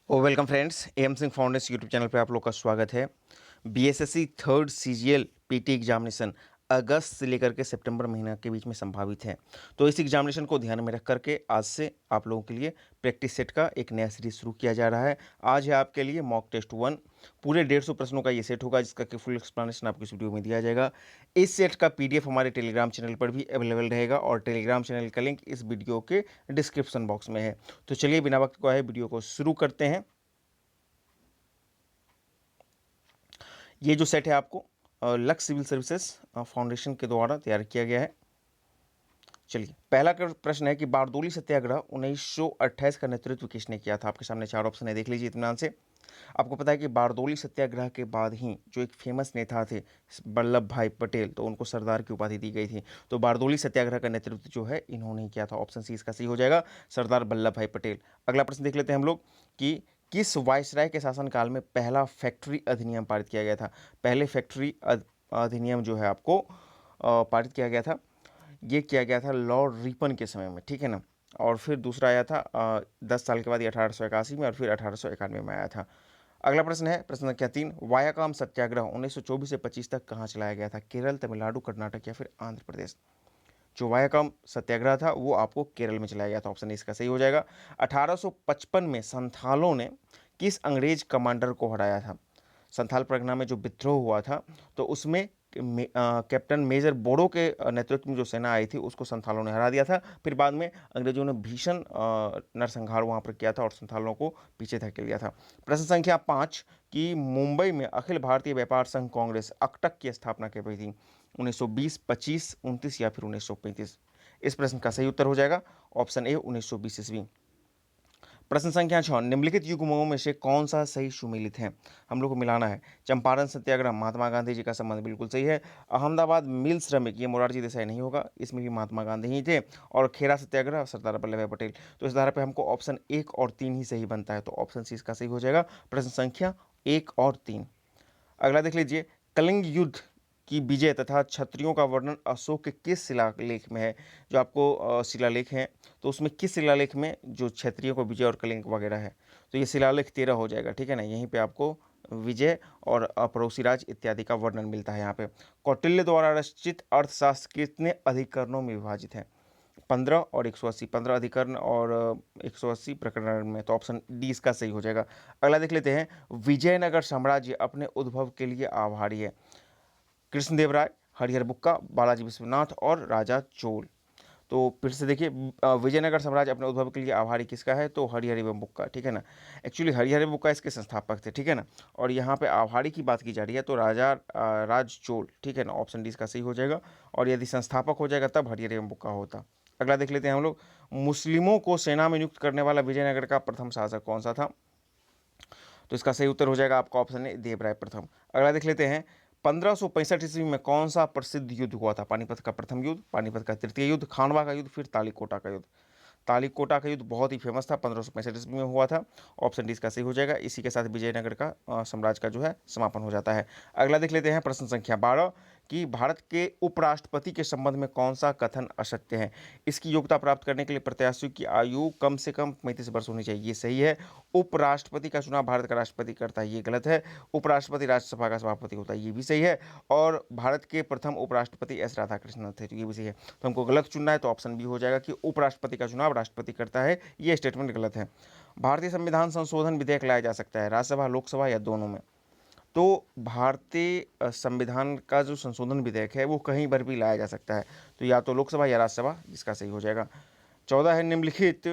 Welcome friends, M Singh foundation YouTube channel पे आप लोग का स्वागत है। BSSC third CGL PT examination अगस्त से लेकर के सितंबर महीना के बीच में संभावित है। तो इस एग्जामिनेशन को ध्यान में रख करके आज से आप लोगों के लिए प्रैक्टिस सेट का एक नया सीरीज शुरू किया जा रहा है। आज है आपके लिए मॉक टेस्ट 1। पूरे 150 प्रश्नों का ये सेट होगा, जिसका कि फुल एक्सप्लेनेशन आपको इस वीडियो में दिया जाएगा। इस सेट का पीडीएफ हमारे टेलीग्राम चैनल पर भी अवेलेबल रहेगा और टेलीग्राम चैनल का लिंक इस वीडियो के डिस्क्रिप्शन बॉक्स में है। तो चलिए बिना वक्त को है वीडियो को शुरू करते हैं। ये जो सेट है आपको लक्ष्य सिविल सर्विसेज फाउंडेशन के द्वारा तैयार किया गया है। चलिए, पहला प्रश्न है कि बारदोली सत्याग्रह 1928 का नेतृत्व किसने किया था। आपके सामने चार ऑप्शन है, देख लीजिए इत्मीनान से। आपको पता है कि बारदोली सत्याग्रह के बाद ही जो एक फेमस नेता थे वल्लभ भाई पटेल, तो उनको सरदार की उपाधि दी गई थी। तो बारदोली सत्याग्रह का नेतृत्व जो है इन्होंने ही किया था। ऑप्शन सी इसका सही हो जाएगा, सरदार वल्लभ भाई पटेल। अगला प्रश्न देख लेते हैं हम लोग कि किस वायसराय के शासनकाल में पहला फैक्ट्री अधिनियम पारित किया गया था। पहले फैक्ट्री अधिनियम जो है आपको पारित किया गया था, ये किया गया था लॉर्ड रिपन के समय में, ठीक है ना। और फिर दूसरा आया था 10 साल के बाद, ये 1881 में, और फिर 1891 में आया था। अगला प्रश्न है प्रश्न संख्या 3, वायाकाम सत्याग्रह 1924 से 25 तक कहाँ चलाया गया था। केरल, तमिलनाडु, कर्नाटक या फिर आंध्र प्रदेश। जो वायाकाम सत्याग्रह था वो आपको केरल में चलाया गया था। ऑप्शन इसका सही हो जाएगा। 1855 में संथालों ने किस अंग्रेज कमांडर को हराया था। संथाल परगना में जो विद्रोह हुआ था, तो उसमें कैप्टन मेजर बोडो के नेतृत्व में जो सेना आई थी उसको संथालों ने हरा दिया था। फिर बाद में अंग्रेजों ने भीषण नरसंहार वहाँ पर किया था और संथालों को पीछे धकेल दिया था। प्रश्न संख्या 5 कि मुंबई में अखिल भारतीय व्यापार संघ कांग्रेस अकटक की स्थापना कब हुई थी। 1920, 25, 29 या फिर 1935। इस प्रश्न का सही उत्तर हो जाएगा ऑप्शन ए 1920 ईस्वी। प्रश्न संख्या 6, निम्नलिखित युग्मों में से कौन सा सही सुमेलित है। हम लोग को मिलाना है। चंपारण सत्याग्रह महात्मा गांधी जी का संबंध बिल्कुल सही है। अहमदाबाद मिल श्रमिक, ये मोरारजी देसाई नहीं होगा, इसमें भी महात्मा गांधी ही थे। और खेरा सत्याग्रह सरदार वल्लभ भाई पटेल। तो इस धारा पे हमको ऑप्शन 1 और 3 ही सही बनता है, तो ऑप्शन सी इसका सही हो जाएगा, प्रश्न संख्या 1 और 3। अगला देख लीजिए, कलिंग युद्ध की विजय तथा क्षत्रियों का वर्णन अशोक के किस शिलालेख में है। जो आपको शिलालेख हैं, तो उसमें किस शिलालेख में जो क्षत्रियों को विजय और कलिंग वगैरह है, तो ये शिलालेख 13 हो जाएगा, ठीक है ना। यहीं पे आपको विजय और पड़ोसी राज इत्यादि का वर्णन मिलता है यहाँ पे। कौटिल्य द्वारा रचित अर्थशास्त्र कितने अधिकरणों में विभाजित है। 15 और 180, 15 अधिकरण और 180 प्रकरण में, तो ऑप्शन डी इसका सही हो जाएगा। अगला देख लेते हैं, विजयनगर साम्राज्य अपने उद्भव के लिए आभारी है। कृष्णदेव राय, हरिहर बुक्का, बालाजी विश्वनाथ और राजा चोल। तो फिर से देखिए, विजयनगर साम्राज्य अपने उद्भव के लिए आभारी किसका है, तो हरिहर एवं बुक्का, ठीक है ना। एक्चुअली हरिहर एवं बुक्का इसके संस्थापक थे, ठीक है ना। और यहाँ पे आभारी की बात की जा रही है, तो राजा राज चोल, ठीक है ना। ऑप्शन डी इसका सही हो जाएगा। और यदि संस्थापक हो जाएगा तब हरिहर एवं बुक्का होता। अगला देख लेते हैं हम लोग, मुस्लिमों को सेना में नियुक्त करने वाला विजयनगर का प्रथम शासक कौन सा था। तो इसका सही उत्तर हो जाएगा आपका ऑप्शन है देवराय प्रथम। अगला देख लेते हैं, 1565 ईस्वी में कौन सा प्रसिद्ध युद्ध हुआ था। पानीपत का प्रथम युद्ध, पानीपत का तृतीय युद्ध, खानवा का युद्ध, फिर तालीकोटा का युद्ध। तालीकोटा का युद्ध बहुत ही फेमस था, 1565 ईस्वी में हुआ था। ऑप्शन डी इसका सही हो जाएगा। इसी के साथ विजयनगर का साम्राज्य का जो है समापन हो जाता है। अगला देख लेते हैं प्रश्न संख्या 12 कि भारत के उपराष्ट्रपति के संबंध में कौन सा कथन असत्य है। इसकी योग्यता प्राप्त करने के लिए प्रत्याशियों की आयु कम से कम 35 वर्ष होनी चाहिए, ये सही है। उपराष्ट्रपति का चुनाव भारत का राष्ट्रपति करता है, ये गलत है। उपराष्ट्रपति राज्यसभा का सभापति होता है, ये भी सही है। और भारत के प्रथम उपराष्ट्रपति एस राधाकृष्णन थे, तो ये भी सही है। तो हमको गलत चुनना है, तो ऑप्शन बी हो जाएगा कि उपराष्ट्रपति का चुनाव राष्ट्रपति करता है, ये स्टेटमेंट गलत है। भारतीय संविधान संशोधन विधेयक लाया जा सकता है राज्यसभा, लोकसभा या दोनों में। तो भारतीय संविधान का जो संशोधन विधेयक है वो कहीं पर भी लाया जा सकता है, तो या तो लोकसभा या राज्यसभा, जिसका सही हो जाएगा। 14 है, निम्नलिखित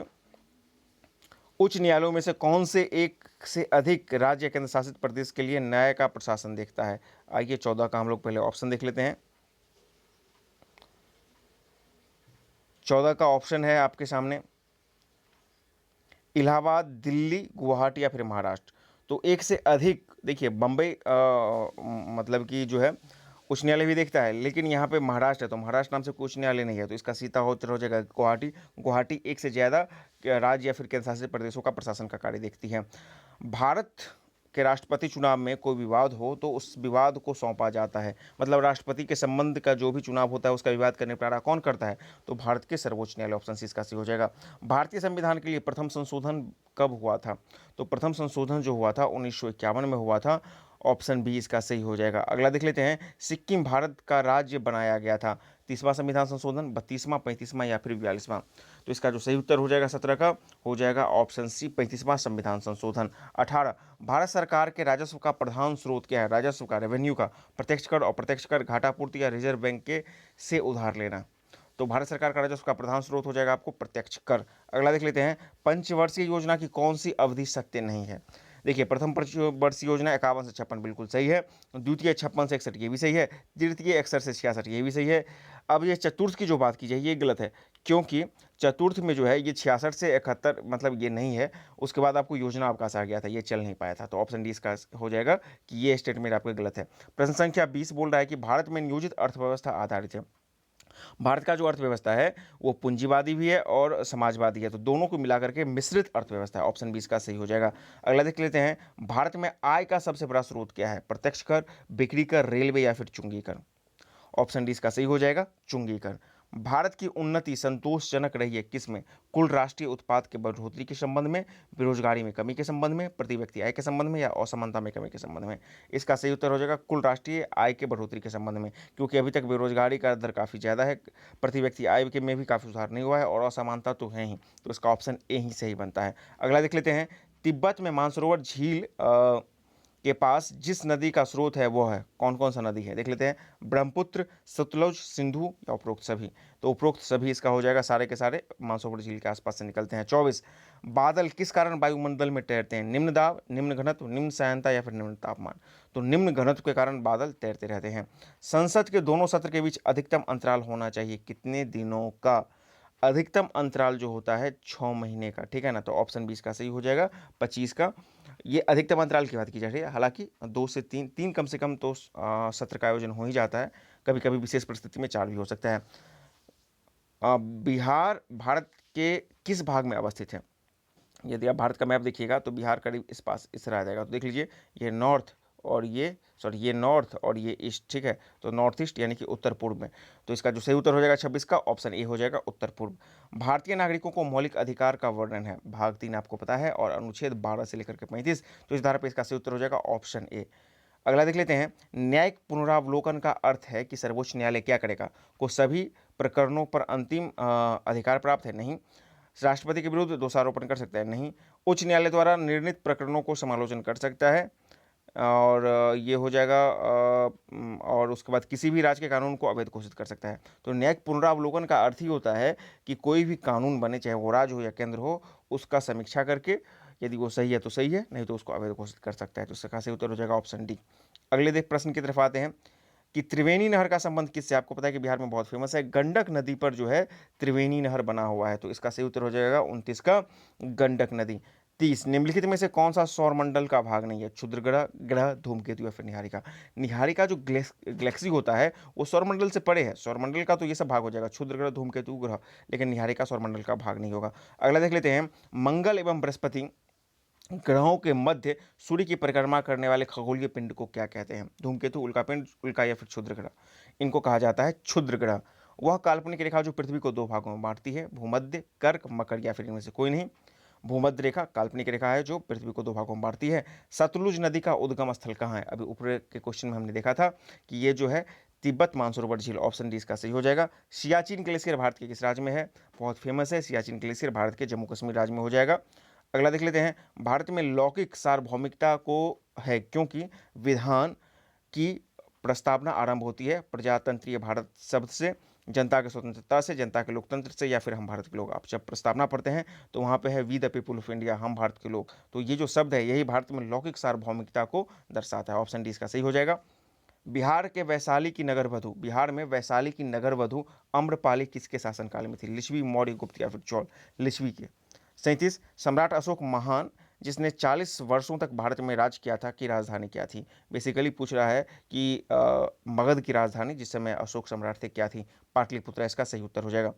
उच्च न्यायालयों में से कौन से एक से अधिक राज्य केंद्र शासित प्रदेश के लिए न्याय का प्रशासन देखता है। आइए 14 का हम लोग पहले ऑप्शन देख लेते हैं। 14 का ऑप्शन है आपके सामने इलाहाबाद, दिल्ली, गुवाहाटी या फिर महाराष्ट्र। तो एक से अधिक, देखिए बम्बई मतलब कि जो है उच्च न्यायालय भी देखता है, लेकिन यहाँ पे महाराष्ट्र है, तो महाराष्ट्र नाम से कोई उच्च न्यायालय नहीं है, तो इसका सीधा उत्तर हो जाएगा गुवाहाटी। गुवाहाटी एक से ज़्यादा राज्य या फिर केंद्र शासित प्रदेशों का प्रशासन का कार्य देखती है। भारत कि राष्ट्रपति चुनाव में कोई विवाद हो तो उस विवाद को सौंपा जाता है। मतलब राष्ट्रपति के संबंध का जो भी चुनाव होता है उसका विवाद का निपटारा कौन करता है? तो भारत के सर्वोच्च न्यायालय। ऑप्शन सी इसका सही हो जाएगा। भारतीय संविधान के लिए प्रथम संशोधन कब हुआ था? तो प्रथम संशोधन जो हुआ था 1951 में हुआ था। ऑप्शन बी इसका सही हो जाएगा। अगला देख लेते हैं, सिक्किम भारत का राज्य बनाया गया था। 30वां संविधान संशोधन, 32वां, 35वां या फिर 42वां? तो इसका जो सही उत्तर हो जाएगा 17 का हो जाएगा ऑप्शन सी 35वां संविधान संशोधन। 18, भारत सरकार के राजस्व का प्रधान स्रोत क्या है? राजस्व का, रेवेन्यू का, प्रत्यक्ष कर, अप्रत्यक्ष कर, घाटापूर्ति या रिजर्व बैंक के से उधार लेना? तो भारत सरकार का राजस्व का प्रधान स्रोत हो जाएगा आपको प्रत्यक्ष कर। अगला देख लेते हैं, पंचवर्षीय योजना की कौन सी अवधि सत्य नहीं है? देखिए, प्रथम वर्षीय योजना 51 से 56 बिल्कुल सही है। द्वितीय 56 से 61 ये भी सही है। तृतीय 61 से 66 ये भी सही है। अब ये चतुर्थ की जो बात की जाए ये गलत है, क्योंकि चतुर्थ में जो है ये 66 से 71 मतलब ये नहीं है। उसके बाद आपको योजना अवकाश आ गया था, ये चल नहीं पाया था। तो ऑप्शन डी इसका हो जाएगा कि ये स्टेटमेंट आपका गलत है। प्रश्न संख्या 20 बोल रहा है कि भारत में नियोजित अर्थव्यवस्था आधारित है। भारत का जो अर्थव्यवस्था है वो पूंजीवादी भी है और समाजवादी है, तो दोनों को मिलाकर के मिश्रित अर्थव्यवस्था है। ऑप्शन 20 का सही हो जाएगा। अगला देख लेते हैं, भारत में आय का सबसे बड़ा स्रोत क्या है? प्रत्यक्ष कर, बिक्री कर, रेलवे या फिर चुंगी कर? ऑप्शन डी इसका सही हो जाएगा, चुंगी कर। भारत की उन्नति संतोषजनक रही है किसमें? कुल राष्ट्रीय उत्पाद के बढ़ोतरी के संबंध में, बेरोजगारी में कमी के संबंध में, प्रति व्यक्ति आय के संबंध में या असमानता में कमी के संबंध में? इसका सही उत्तर हो जाएगा कुल राष्ट्रीय आय के बढ़ोतरी के संबंध में, क्योंकि अभी तक बेरोजगारी का दर काफ़ी ज़्यादा है, प्रति व्यक्ति आय के में भी काफ़ी सुधार नहीं हुआ है और असमानता तो है ही। तो इसका ऑप्शन ए ही सही बनता है। अगला देख लेते हैं, तिब्बत में मानसरोवर झील के पास जिस नदी का स्रोत है वो है, कौन कौन सा नदी है? देख लेते हैं, ब्रह्मपुत्र, सतलुज, सिंधु या उपरोक्त सभी? तो उपरोक्त सभी इसका हो जाएगा, सारे के सारे मानसरोवर झील के आसपास से निकलते हैं। 24, बादल किस कारण वायुमंडल में तैरते हैं? निम्न दाब, निम्न घनत्व, निम्न सहायता या फिर निम्न तापमान? तो निम्न घनत्व के कारण बादल तैरते रहते हैं। संसद के दोनों सत्र के बीच अधिकतम अंतराल होना चाहिए कितने दिनों का? अधिकतम अंतराल जो होता है 6 महीने का, ठीक है ना? तो ऑप्शन 20 का सही हो जाएगा, 25 का। ये अधिकतम अंतराल की बात की जा रही है, हालांकि 2 से 3 कम से कम तो सत्र का आयोजन हो ही जाता है, कभी कभी विशेष परिस्थिति में 4 भी हो सकता है। बिहार भारत के किस भाग में अवस्थित है? यदि आप भारत का मैप देखिएगा तो बिहार करीब इस पास इस तरह आ जाएगा। तो देख लीजिए, ये नॉर्थ और ये नॉर्थ और ये ईस्ट, ठीक है? तो नॉर्थ ईस्ट यानी कि उत्तर पूर्व में। तो इसका जो सही उत्तर हो जाएगा 26 का ऑप्शन ए हो जाएगा, उत्तर पूर्व। भारतीय नागरिकों को मौलिक अधिकार का वर्णन है, भाग 3 आपको पता है, और अनुच्छेद 12 से लेकर के 35। तो इस धारा पर इसका सही उत्तर हो जाएगा ऑप्शन ए। अगला देख लेते हैं, न्यायिक पुनरावलोकन का अर्थ है कि सर्वोच्च न्यायालय क्या करेगा? को सभी प्रकरणों पर अंतिम अधिकार प्राप्त है? नहीं। राष्ट्रपति के विरुद्ध दोषारोपण कर सकता है? नहीं। उच्च न्यायालय द्वारा निर्णीत प्रकरणों को समालोचन कर सकता है, और ये हो जाएगा, और उसके बाद किसी भी राज्य के कानून को अवैध घोषित कर सकता है। तो न्यायिक पुनरावलोकन का अर्थ ही होता है कि कोई भी कानून बने, चाहे वो राज्य हो या केंद्र हो, उसका समीक्षा करके यदि वो सही है तो सही है, नहीं तो उसको अवैध घोषित कर सकता है। तो इसका सही उत्तर हो जाएगा ऑप्शन डी। अगले देख प्रश्न की तरफ आते हैं कि त्रिवेणी नहर का संबंध किससे? आपको पता है कि बिहार में बहुत फेमस है, गंडक नदी पर जो है त्रिवेणी नहर बना हुआ है। तो इसका सही उत्तर हो जाएगा 29 का, गंडक नदी। 30, निम्नलिखित में से कौन सा सौरमंडल का भाग नहीं है? क्षुद्र ग्रह, ग्रह, धूमकेतु या फिर निहारिका? निहारिका जो गैलेक्सी होता है वो सौरमंडल से परे है। सौरमंडल का तो ये सब भाग हो जाएगा, क्षुद्र ग्रह, धूमकेतु, ग्रह, लेकिन निहारिका सौरमंडल का भाग नहीं होगा। अगला देख लेते हैं, मंगल एवं बृहस्पति ग्रहों के मध्य सूर्य की परिक्रमा करने वाले खगोलीय पिंड को क्या कहते हैं? धूमकेतु, उल्कापिंड, उल्का या फिर क्षुद्र ग्रह? इनको कहा जाता है क्षुद्र ग्रह। वह काल्पनिक रेखा जो पृथ्वी को 2 भागों में बांटती है, भूमध्य, कर्क, मकर या फिर इनमें से कोई नहीं। भूमध्य रेखा काल्पनिक रेखा है जो पृथ्वी को 2 भागों में बांटती है। सतलुज नदी का उद्गम स्थल कहाँ है? अभी ऊपर के क्वेश्चन में हमने देखा था कि ये जो है तिब्बत मानसरोवर झील। ऑप्शन डी इसका सही हो जाएगा। सियाचिन ग्लेशियर भारत के किस राज्य में है? बहुत फेमस है सियाचिन ग्लेशियर, भारत के जम्मू कश्मीर राज्य में हो जाएगा। अगला देख लेते हैं, भारत में लौकिक सार्वभौमिकता को है क्योंकि विधान की प्रस्तावना आरंभ होती है प्रजातंत्रीय भारत शब्द से, जनता की स्वतंत्रता से, जनता के लोकतंत्र से, या फिर हम भारत के लोग। आप जब प्रस्तावना पढ़ते हैं तो वहाँ पे है we the people of India, हम भारत के लोग। तो ये जो शब्द है यही भारत में लौकिक सार्वभौमिकता को दर्शाता है। ऑप्शन डी इसका सही हो जाएगा। बिहार के वैशाली की नगर वधु, बिहार में वैशाली की नगर वधु आम्रपाली किसके शासनकाल में थी? लिच्छवी, मौर्य, गुप्त या फिर चोल? लिच्छवी के। 37, सम्राट अशोक महान जिसने 40 वर्षों तक भारत में राज किया था की राजधानी क्या थी? बेसिकली पूछ रहा है कि मगध की राजधानी जिस समय अशोक सम्राट थे क्या थी? पाटलिपुत्र। इसका सही उत्तर हो जाएगा।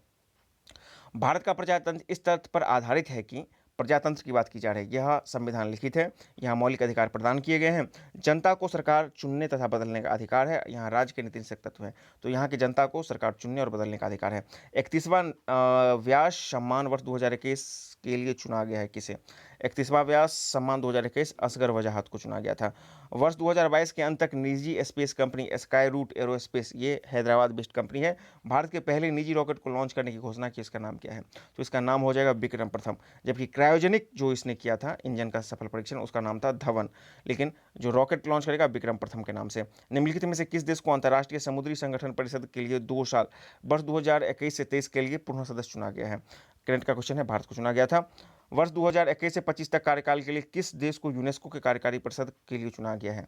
भारत का प्रजातंत्र इस तथ्य पर आधारित है कि प्रजातंत्र की बात की जा रही है, यह संविधान लिखित है, यहाँ मौलिक अधिकार प्रदान किए गए हैं, जनता को सरकार चुनने तथा बदलने का अधिकार है, यहाँ राज्य के नीति निषेध तत्व है, तो यहाँ की जनता को सरकार चुनने और बदलने का अधिकार है। 31वां व्यास सम्मान वर्ष 2021 के लिए चुना गया है किसे? 31वां व्यास सम्मान 2021 असगर वजाहत को चुना गया था। वर्ष 2022 के अंत तक निजी space company Skyroot aerospace, ये हैदराबाद बेस्ड कंपनी है, भारत के पहले निजी रॉकेट को लॉन्च करने की घोषणा की। इसका नाम क्या है? तो इसका नाम हो जाएगा विक्रम प्रथम। जबकि क्रायोजेनिक जो इसने किया था इंजन का सफल परीक्षण, उसका नाम था धवन, लेकिन जो रॉकेट लॉन्च करेगा विक्रम प्रथम के नाम से। निम्नलिखित में से किस देश को अंतर्राष्ट्रीय समुद्री संगठन परिषद के लिए 2 साल वर्ष 2021 से 23 के लिए पुनः सदस्य चुना गया है? करंट का क्वेश्चन है, भारत को चुना गया था। वर्ष 2021 से 25 तक कार्यकाल के लिए किस देश को यूनेस्को के कार्यकारी परिषद के लिए चुना गया है?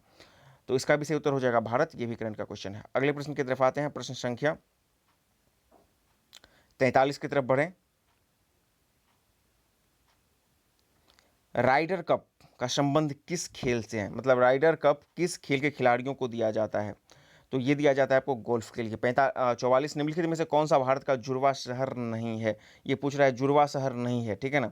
तो इसका भी सही उत्तर हो जाएगा भारत, ये भी करंट का क्वेश्चन है। अगले प्रश्न की तरफ आते हैं, प्रश्न संख्या 43 की तरफ बढ़ें। राइडर कप का संबंध किस खेल से है? मतलब राइडर कप किस खेल के खिलाड़ियों को दिया जाता है? तो ये दिया जाता है आपको गोल्फ के लिए। 44 निम्नलिखित में से कौन सा भारत का जुड़वा शहर नहीं है? ये पूछ रहा है, जुड़वा शहर नहीं है, ठीक है ना।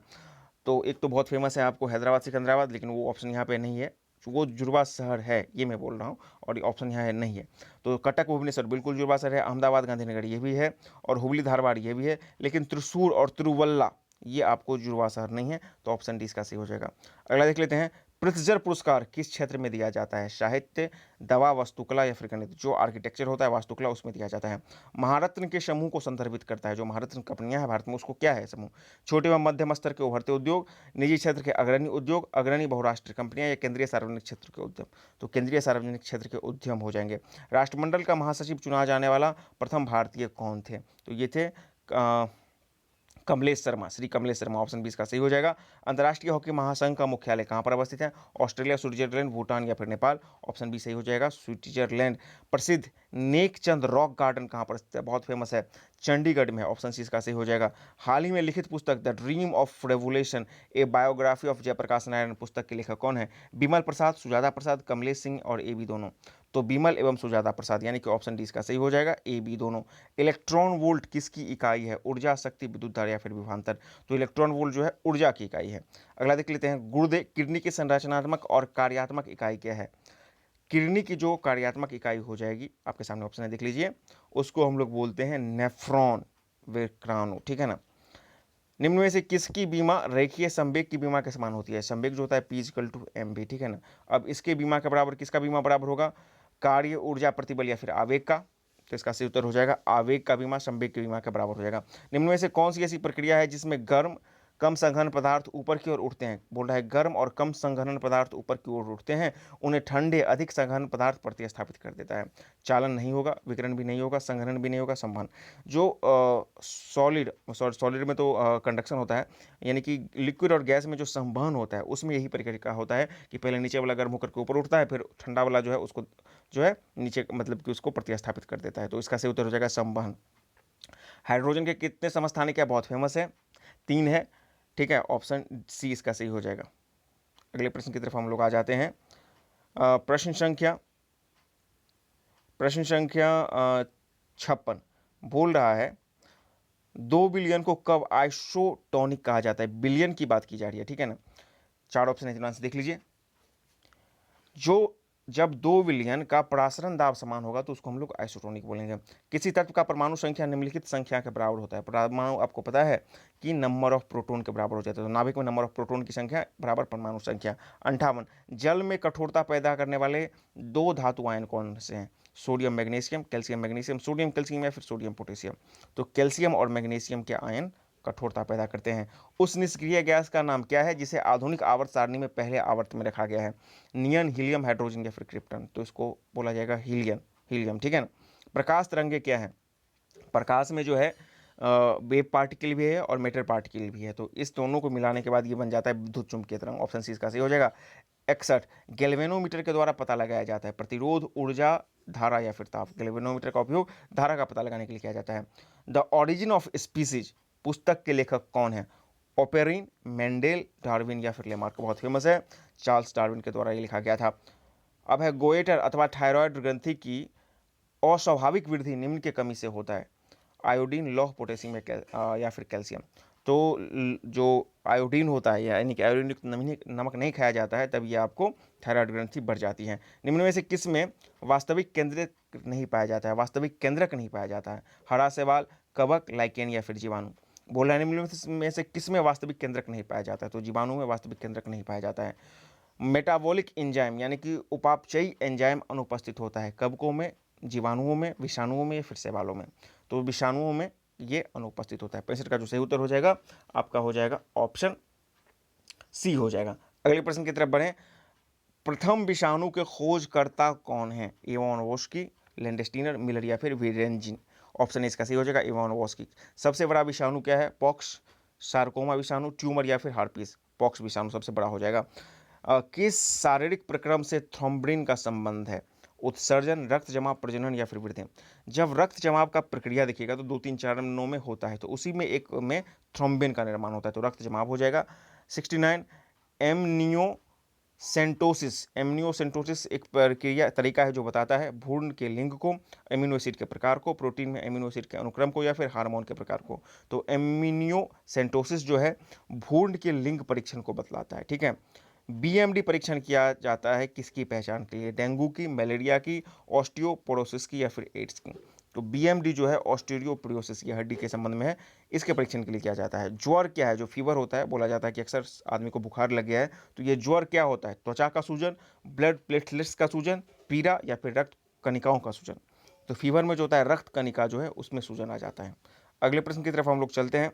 तो एक तो बहुत फेमस है आपको हैदराबाद सिकंदराबाद, लेकिन वो ऑप्शन यहाँ पे नहीं है, वो जुड़वा शहर है ये मैं बोल रहा हूँ, और ये ऑप्शन यहाँ है नहीं है। तो कटक भुवनेश्वर बिल्कुल जुड़वा शहर है, अहमदाबाद गांधीनगर ये भी है, और हुबली धारवाड़ ये भी है, लेकिन त्रिशूर और तिरुवल्ला ये आपको जुड़वा शहर नहीं है, तो ऑप्शन डी इसका सही हो जाएगा। अगला देख लेते हैं, पृथ्वीजर पुरस्कार किस क्षेत्र में दिया जाता है? साहित्य, दवा, वास्तुकला या फिर गणित? जो आर्किटेक्चर होता है, वास्तुकला, उसमें दिया जाता है। महारत्न के समूह को संदर्भित करता है, जो महारत्न कंपनियां हैं भारत में उसको क्या है समूह? छोटे व मध्यम स्तर के उभरते उद्योग, निजी क्षेत्र के अग्रणी उद्योग, अग्रणी बहुराष्ट्रीय कंपनियां या केंद्रीय सार्वजनिक क्षेत्र के उद्यम? तो केंद्रीय सार्वजनिक क्षेत्र के उद्यम हो जाएंगे। राष्ट्रमंडल का महासचिव चुना जाने वाला प्रथम भारतीय कौन थे? तो ये थे कमलेश शर्मा, श्री कमलेश शर्मा, ऑप्शन 20 का सही हो जाएगा। अंतर्राष्ट्रीय हॉकी महासंघ का मुख्यालय कहाँ पर अवस्थित है? ऑस्ट्रेलिया, स्विट्जरलैंड, भूटान या फिर नेपाल? ऑप्शन बी सही हो जाएगा, स्विट्जरलैंड। प्रसिद्ध नेकचंद रॉक गार्डन कहाँ पर स्थित है? बहुत फेमस है, चंडीगढ़ में, ऑप्शन सी इसका सही हो जाएगा। हाल ही में लिखित पुस्तक the dream of revolution a biography of Jayaprakash Narayan पुस्तक के लेखक कौन है? बिमल प्रसाद, सुजाता प्रसाद, कमलेश सिंह और ए बी दोनों? तो बिमल एवं सुजाता प्रसाद, यानी कि ऑप्शन डी इसका सही हो जाएगा, ए बी दोनों। इलेक्ट्रॉन वोल्ट किसकी इकाई है? ऊर्जा, शक्ति, विद्युत धारा या फिर विभवांतर? तो इलेक्ट्रॉन वोल्ट जो है ऊर्जा की इकाई है। अगला देख लेते हैं, गुर्दे किडनी की संरचनात्मक और कार्यात्मक इकाई क्या है? किडनी की जो कार्यात्मक इकाई हो जाएगी, आपके सामने ऑप्शन है देख लीजिए, उसको हम लोग बोलते हैं नेफ्रॉन विक्राणु, ठीक है ना। निम्न में से किसकी बीमा रेखीय संवेग की बीमा के समान होती है? संवेग जो होता है P = mv, ठीक है ना। अब इसके बीमा के बराबर किसका बीमा बराबर होगा? कार्य, ऊर्जा, प्रतिबल या फिर आवेग का? तो इसका सही उत्तर हो जाएगा आवेग का बीमा संवेग के बीमा के बराबर हो जाएगा। निम्न में से कौन सी ऐसी प्रक्रिया है जिसमें गर्म कम संघनन पदार्थ ऊपर की ओर उठते हैं? बोल रहा है गर्म और कम संघनन पदार्थ ऊपर की ओर उठते हैं, उन्हें ठंडे अधिक संघनन पदार्थ प्रतिस्थापित कर देता है। चालन नहीं होगा, विकिरण भी नहीं होगा, संघनन भी नहीं होगा, संवहन। जो सॉलिड में तो कंडक्शन होता है, यानी कि लिक्विड और गैस में जो संवहन होता है उसमें यही प्रक्रिया होता है कि पहले नीचे वाला गर्म होकर के ऊपर उठता है, फिर ठंडा वाला जो है उसको जो है नीचे मतलब कि उसको प्रतिस्थापित कर देता है। तो इसका सही उत्तर हो जाएगा संवहन। हाइड्रोजन के कितने समस्थानिक है? बहुत फेमस है, 3 है, ठीक है, ऑप्शन सी इसका सही हो जाएगा। अगले प्रश्न की तरफ हम लोग आ जाते हैं। प्रश्न संख्या 56 बोल रहा है 2 बिलियन को कब आइसोटोनिक कहा जाता है? बिलियन की बात की जा रही है, ठीक है ना। 4 ऑप्शन है, देख लीजिए। जो जब 2 बिलियन का प्रासरण दाब समान होगा तो उसको हम लोग आइसोटोनिक बोलेंगे। किसी तत्व का परमाणु संख्या निम्नलिखित संख्या के बराबर होता है। परमाणु आपको पता है कि नंबर ऑफ प्रोटॉन के बराबर हो जाता है, तो नाभिक में नंबर ऑफ प्रोटॉन की संख्या बराबर परमाणु संख्या। 58 जल में कठोरता पैदा करने वाले 2 धातु आयन कौन से हैं? Sodium magnesium, calcium magnesium, sodium calcium या फिर सोडियम पोटेशियम? तो कैल्शियम और मैग्नीशियम के आयन कठोरता पैदा करते हैं। उस निष्क्रिय गैस का नाम क्या है जिसे आधुनिक आवर्त सारणी में पहले आवर्त में रखा गया है? नियन, हीलियम, हाइड्रोजन या फिर क्रिप्टन? तो इसको बोला जाएगा हीलियम, ठीक है ना। प्रकाश तरंगे क्या है? प्रकाश में जो है वेव पार्टिकल भी है और मैटर पार्टिकल भी है, तो इस दोनों को मिलाने के बाद ये बन जाता है विद्युत चुंबकीय तरंग। ऑप्शन सी इसका सही हो जाएगा। 61 गैल्वेनोमीटर के द्वारा पता लगाया जाता है प्रतिरोध, ऊर्जा, धारा या फिर ताप? गैल्वेनोमीटर का उपयोग धारा का पता लगाने के लिए किया जाता है। द ऑरिजिन ऑफ स्पीसीज पुस्तक के लेखक कौन है? ओपेरिन, मेंडेल, डार्विन या फिर लेमार्क? बहुत फेमस है, चार्ल्स डार्विन के द्वारा ये लिखा गया था। अब है गोएटर अथवा थायराइड ग्रंथि की अस्वाभाविक वृद्धि निम्न के कमी से होता है? आयोडीन, लौह, पोटेशियम या फिर कैल्शियम? तो जो आयोडीन होता है यानी कि आयोडीन युक्त नमक नहीं खाया जाता है तब ये आपको थायराइड ग्रंथि बढ़ जाती है। निम्न में से किस में वास्तविक केंद्रक नहीं पाया जाता है? वास्तविक केंद्रक नहीं पाया जाता है। हरा शैवाल, कवक, लाइकेन या फिर जीवाणु। बोला है निम्न में से किस में वास्तविक केंद्रक नहीं पाया जाता है? तो जीवाणु में वास्तविक केंद्रक नहीं पाया जाता है। मेटाबॉलिक एंजाइम यानी कि उपापचयी एंजाइम अनुपस्थित होता है कवकों में, जीवाणुओं में, विषाणुओं में या फिर शैवालों में? तो विषाणुओं में ये अनुपस्थित होता है। 65 का जो सही उत्तर हो जाएगा आपका हो जाएगा ऑप्शन सी हो जाएगा। अगले प्रश्न की तरफ बढ़ें। प्रथम विषाणु के खोजकर्ता कौन है? इवानोव्स्की, लैंडस्टीनर, मिलर या फिर विरेंजिन? ऑप्शन इसका सही हो जाएगा इवानोव्स्की। सबसे बड़ा विषाणु क्या है? पॉक्स, सार्कोमा विषाणु, ट्यूमर या फिर हार्पिस? पॉक्स विषाणु सबसे बड़ा हो जाएगा। किस शारीरिक प्रक्रम से थ्रोम्बिन का संबंध है? उत्सर्जन, रक्त जमाव, प्रजनन या फिर वृद्धि? जब रक्त जमाव का प्रक्रिया देखिएगा तो 2-3 चरणों में होता है, तो उसी में एक में थ्रोम्बिन का निर्माण होता है, तो रक्त जमाव हो जाएगा। 69 एमनियोसेंटोसिस एक प्रक्रिया तरीका है जो बताता है भ्रूण के लिंग को, एमिनो एसिड के प्रकार को, प्रोटीन में एमिनो एसिड के अनुक्रम को या फिर हार्मोन के प्रकार को। तो एमनियोसेंटोसिस जो है भ्रूण के लिंग परीक्षण को बतलाता है। ठीक है। बीएमडी परीक्षण किया जाता है किसकी पहचान के लिए? डेंगू की, मलेरिया की, ऑस्टियोपोरोसिस की या फिर एड्स की? तो बीएमडी जो है ऑस्टियोपोरोसिस की हड्डी के संबंध में है, इसके परीक्षण के लिए किया जाता है। ज्वर क्या है? जो फीवर होता है, बोला जाता है कि अक्सर आदमी को बुखार लग गया है तो ये ज्वर क्या होता है? त्वचा का सूजन, ब्लड प्लेटलेट्स का सूजन, पीड़ा या फिर रक्त कणिकाओं का सूजन? तो फीवर में जो होता है रक्त कणिका जो है उसमें सूजन आ जाता है। अगले प्रश्न की तरफ हम लोग चलते हैं।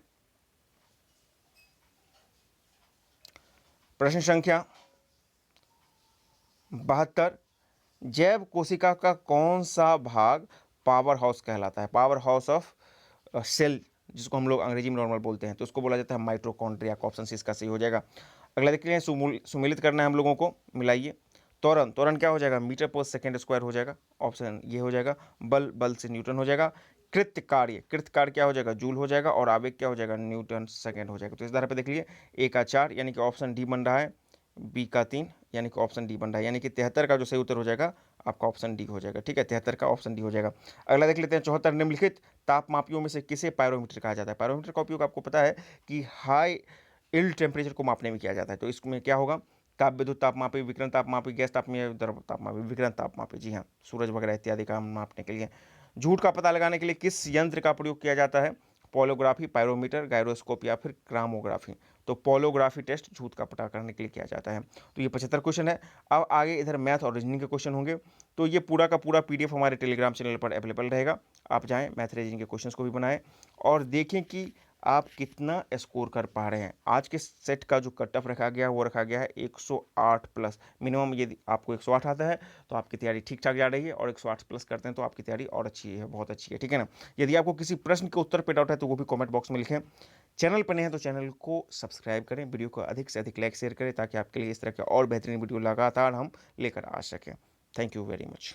प्रश्न संख्या 72। जैव कोशिका का कौन सा भाग पावर हाउस कहलाता है? पावर हाउस ऑफ सेल जिसको हम लोग अंग्रेजी में नॉर्मल बोलते हैं, तो उसको बोला जाता है माइटोकॉन्ड्रिया। ऑप्शन सी इसका सही हो जाएगा। अगला देख लीजिए, सुमेलित करना है हम लोगों को, मिलाइए। त्वरण, त्वरण क्या हो जाएगा? मीटर पर सेकेंड स्क्वायर हो जाएगा, ऑप्शन ये हो जाएगा। बल, बल से न्यूटन हो जाएगा। कृत्य कार्य, कृत्य कार्य क्या हो जाएगा? जूल हो जाएगा। और आवेग क्या हो जाएगा? न्यूटन सेकेंड हो जाएगा। तो इस धारा पे देख लीजिए, ए का 4 यानी कि ऑप्शन डी बन रहा है, बी का 3 यानी कि ऑप्शन डी बन रहा है, यानी कि 73 का जो सही उत्तर हो जाएगा आपका ऑप्शन डी हो जाएगा। ठीक है, 73 का ऑप्शन डी हो जाएगा। अगला देख लेते हैं 74। निम्नलिखित तापमापियों में से किसे पायरोमीटर कहा जाता है? पायरोमीटर का उपयोग आपको पता है कि हाई इल्ड टेम्परेचर को मापने में किया जाता है। तो इसमें क्या होगा? ताप विद्युत तापमापी, विकिरण तापमापी, गैस तापमापी, द्रव तापमापी, विकिरण तापमापी। जी हाँ, सूरज वगैरह इत्यादि का मापने के लिए। झूठ का पता लगाने के लिए किस यंत्र का प्रयोग किया जाता है? पोलोग्राफी, पायरोमीटर, गायरोस्कोप या फिर क्रामोग्राफी? तो पोलोग्राफी टेस्ट झूठ का पता करने के लिए किया जाता है। तो ये 75 क्वेश्चन है। अब आगे इधर मैथ और रीजनिंग के क्वेश्चन होंगे, तो ये पूरा का पूरा पीडीएफ हमारे टेलीग्राम चैनल पर अवेलेबल रहेगा। आप जाएं, मैथ रीजनिंग के क्वेश्चंस को भी बनाएं और देखें कि आप कितना स्कोर कर पा रहे हैं। आज के सेट का जो कट ऑफ रखा गया है वो रखा गया है 108 प्लस मिनिमम। यदि आपको 108 आता है तो आपकी तैयारी ठीक ठाक जा रही है, और 108 प्लस करते हैं तो आपकी तैयारी और अच्छी है, बहुत अच्छी है। ठीक है ना। यदि आपको किसी प्रश्न के उत्तर पे डाउट है तो वो भी कमेंट बॉक्स में लिखें। चैनल पर नए हैं तो चैनल को सब्सक्राइब करें, वीडियो को अधिक से अधिक लाइक शेयर करें ताकि आपके लिए इस तरह के और बेहतरीन वीडियो लगातार हम लेकर आ सकें। Thank you very much.